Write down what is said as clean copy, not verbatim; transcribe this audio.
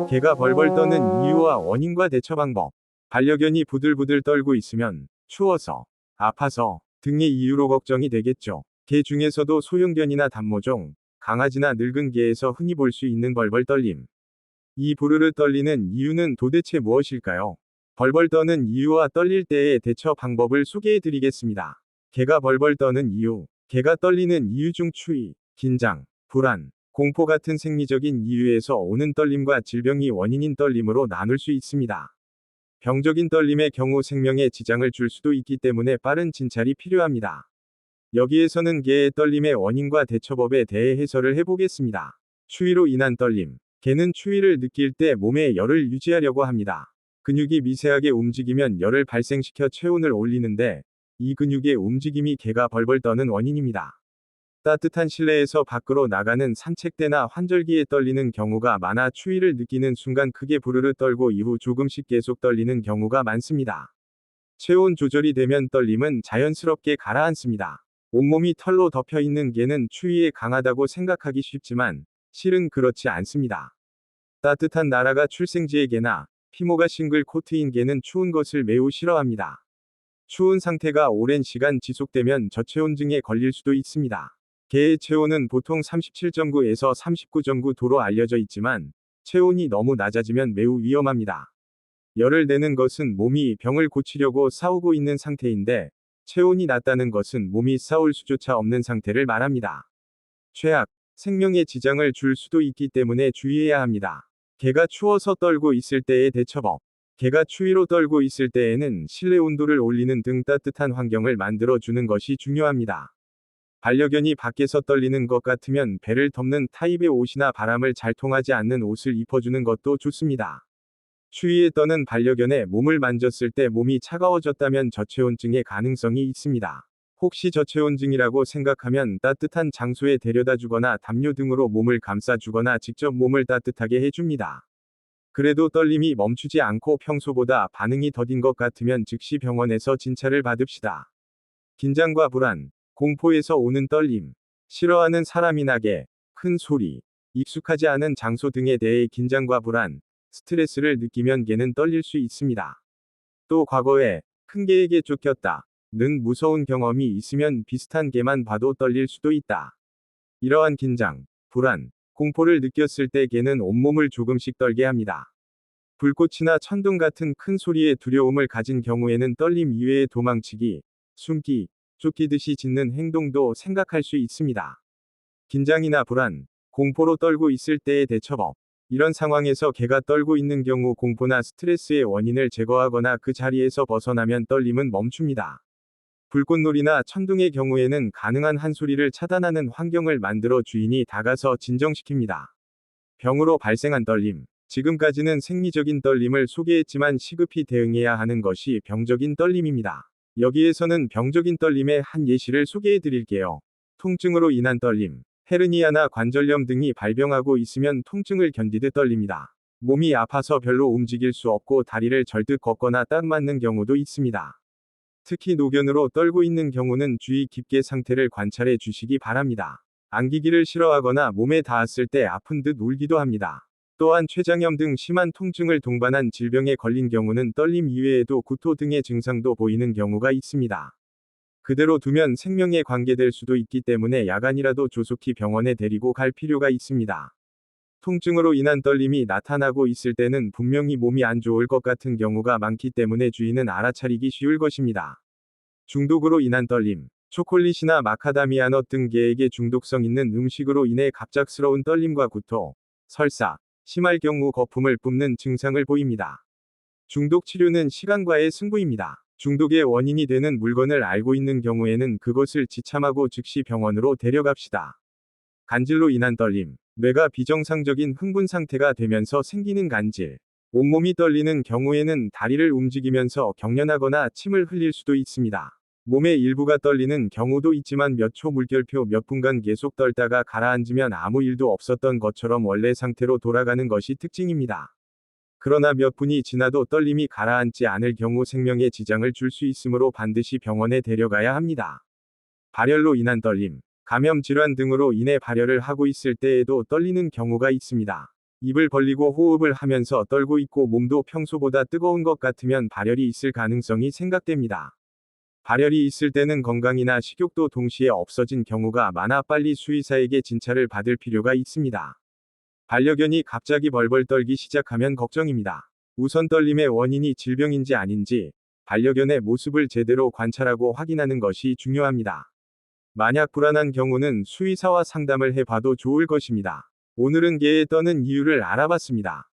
개가 벌벌 떠는 이유와 원인과 대처 방법. 반려견이 부들부들 떨고 있으면 추워서, 아파서 등의 이유로 걱정이 되겠죠. 개 중에서도 소형견이나 단모종, 강아지나 늙은 개에서 흔히 볼 수 있는 벌벌 떨림. 이 부르르 떨리는 이유는 도대체 무엇일까요? 벌벌 떠는 이유와 떨릴 때의 대처 방법을 소개해 드리겠습니다. 개가 벌벌 떠는 이유. 개가 떨리는 이유 중 추위, 긴장, 불안, 공포 같은 생리적인 이유에서 오는 떨림과 질병이 원인인 떨림으로 나눌 수 있습니다. 병적인 떨림의 경우 생명에 지장을 줄 수도 있기 때문에 빠른 진찰이 필요합니다. 여기에서는 개의 떨림의 원인과 대처법에 대해 해설을 해보겠습니다. 추위로 인한 떨림. 개는 추위를 느낄 때 몸에 열을 유지하려고 합니다. 근육이 미세하게 움직이면 열을 발생시켜 체온을 올리는데, 이 근육의 움직임이 개가 벌벌 떠는 원인입니다. 따뜻한 실내에서 밖으로 나가는 산책 때나 환절기에 떨리는 경우가 많아 추위를 느끼는 순간 크게 부르르 떨고 이후 조금씩 계속 떨리는 경우가 많습니다. 체온 조절이 되면 떨림은 자연스럽게 가라앉습니다. 온몸이 털로 덮여 있는 개는 추위에 강하다고 생각하기 쉽지만 실은 그렇지 않습니다. 따뜻한 나라가 출생지의 개나 피모가 싱글 코트인 개는 추운 것을 매우 싫어합니다. 추운 상태가 오랜 시간 지속되면 저체온증에 걸릴 수도 있습니다. 개의 체온은 보통 37.9에서 39.9도로 알려져 있지만 체온이 너무 낮아지면 매우 위험합니다. 열을 내는 것은 몸이 병을 고치려고 싸우고 있는 상태인데, 체온이 낮다는 것은 몸이 싸울 수조차 없는 상태를 말합니다. 최악, 생명에 지장을 줄 수도 있기 때문에 주의해야 합니다. 개가 추워서 떨고 있을 때의 대처법. 개가 추위로 떨고 있을 때에는 실내 온도를 올리는 등 따뜻한 환경을 만들어 주는 것이 중요합니다. 반려견이 밖에서 떨리는 것 같으면 배를 덮는 타입의 옷이나 바람을 잘 통하지 않는 옷을 입혀주는 것도 좋습니다. 추위에 떠는 반려견의 몸을 만졌을 때 몸이 차가워졌다면 저체온증의 가능성이 있습니다. 혹시 저체온증이라고 생각하면 따뜻한 장소에 데려다 주거나 담요 등으로 몸을 감싸 주거나 직접 몸을 따뜻하게 해줍니다. 그래도 떨림이 멈추지 않고 평소보다 반응이 더딘 것 같으면 즉시 병원에서 진찰을 받읍시다. 긴장과 불안, 공포에서 오는 떨림. 싫어하는 사람이나 개, 큰 소리, 익숙하지 않은 장소 등에 대해 긴장과 불안, 스트레스를 느끼면 개는 떨릴 수 있습니다. 또 과거에 큰 개에게 쫓겼다 는 무서운 경험이 있으면 비슷한 개만 봐도 떨릴 수도 있다. 이러한 긴장, 불안, 공포를 느꼈을 때 개는 온몸을 조금씩 떨게 합니다. 불꽃이나 천둥 같은 큰 소리에 두려움을 가진 경우에는 떨림 이외에 도망치기, 숨기, 쫓기듯이 짖는 행동도 생각할 수 있습니다. 긴장이나 불안, 공포로 떨고 있을 때의 대처법. 이런 상황에서 개가 떨고 있는 경우 공포나 스트레스의 원인을 제거하거나 그 자리에서 벗어나면 떨림은 멈춥니다. 불꽃놀이나 천둥의 경우에는 가능한 한 소리를 차단하는 환경을 만들어 주인이 다가서 진정시킵니다. 병으로 발생한 떨림. 지금까지는 생리적인 떨림을 소개했지만 시급히 대응해야 하는 것이 병적인 떨림입니다. 여기에서는 병적인 떨림의 한 예시를 소개해 드릴게요. 통증으로 인한 떨림. 헤르니아나 관절염 등이 발병하고 있으면 통증을 견디듯 떨립니다. 몸이 아파서 별로 움직일 수 없고 다리를 절듯 걷거나 딱 맞는 경우도 있습니다. 특히 노견으로 떨고 있는 경우는 주의 깊게 상태를 관찰해 주시기 바랍니다. 안기기를 싫어하거나 몸에 닿았을 때 아픈 듯 울기도 합니다. 또한 췌장염 등 심한 통증을 동반한 질병에 걸린 경우는 떨림 이외에도 구토 등의 증상도 보이는 경우가 있습니다. 그대로 두면 생명에 관계될 수도 있기 때문에 야간이라도 조속히 병원에 데리고 갈 필요가 있습니다. 통증으로 인한 떨림이 나타나고 있을 때는 분명히 몸이 안 좋을 것 같은 경우가 많기 때문에 주인은 알아차리기 쉬울 것입니다. 중독으로 인한 떨림. 초콜릿이나 마카다미아넛 등 개에게 중독성 있는 음식으로 인해 갑작스러운 떨림과 구토, 설사, 심할 경우 거품을 뿜는 증상을 보입니다. 중독 치료는 시간과의 승부입니다. 중독의 원인이 되는 물건을 알고 있는 경우에는 그것을 지참하고 즉시 병원으로 데려갑시다. 간질로 인한 떨림. 뇌가 비정상적인 흥분 상태가 되면서 생기는 간질. 온몸이 떨리는 경우에는 다리를 움직이면서 경련하거나 침을 흘릴 수도 있습니다. 몸의 일부가 떨리는 경우도 있지만 몇 초 물결표 몇 분간 계속 떨다가 가라앉으면 아무 일도 없었던 것처럼 원래 상태로 돌아가는 것이 특징입니다. 그러나 몇 분이 지나도 떨림이 가라앉지 않을 경우 생명에 지장을 줄 수 있으므로 반드시 병원에 데려가야 합니다. 발열로 인한 떨림. 감염 질환 등으로 인해 발열을 하고 있을 때에도 떨리는 경우가 있습니다. 입을 벌리고 호흡을 하면서 떨고 있고 몸도 평소보다 뜨거운 것 같으면 발열이 있을 가능성이 생각됩니다. 발열이 있을 때는 건강이나 식욕도 동시에 없어진 경우가 많아 빨리 수의사에게 진찰을 받을 필요가 있습니다. 반려견이 갑자기 벌벌 떨기 시작하면 걱정입니다. 우선 떨림의 원인이 질병인지 아닌지 반려견의 모습을 제대로 관찰하고 확인하는 것이 중요합니다. 만약 불안한 경우는 수의사와 상담을 해봐도 좋을 것입니다. 오늘은 개에 떠는 이유를 알아봤습니다.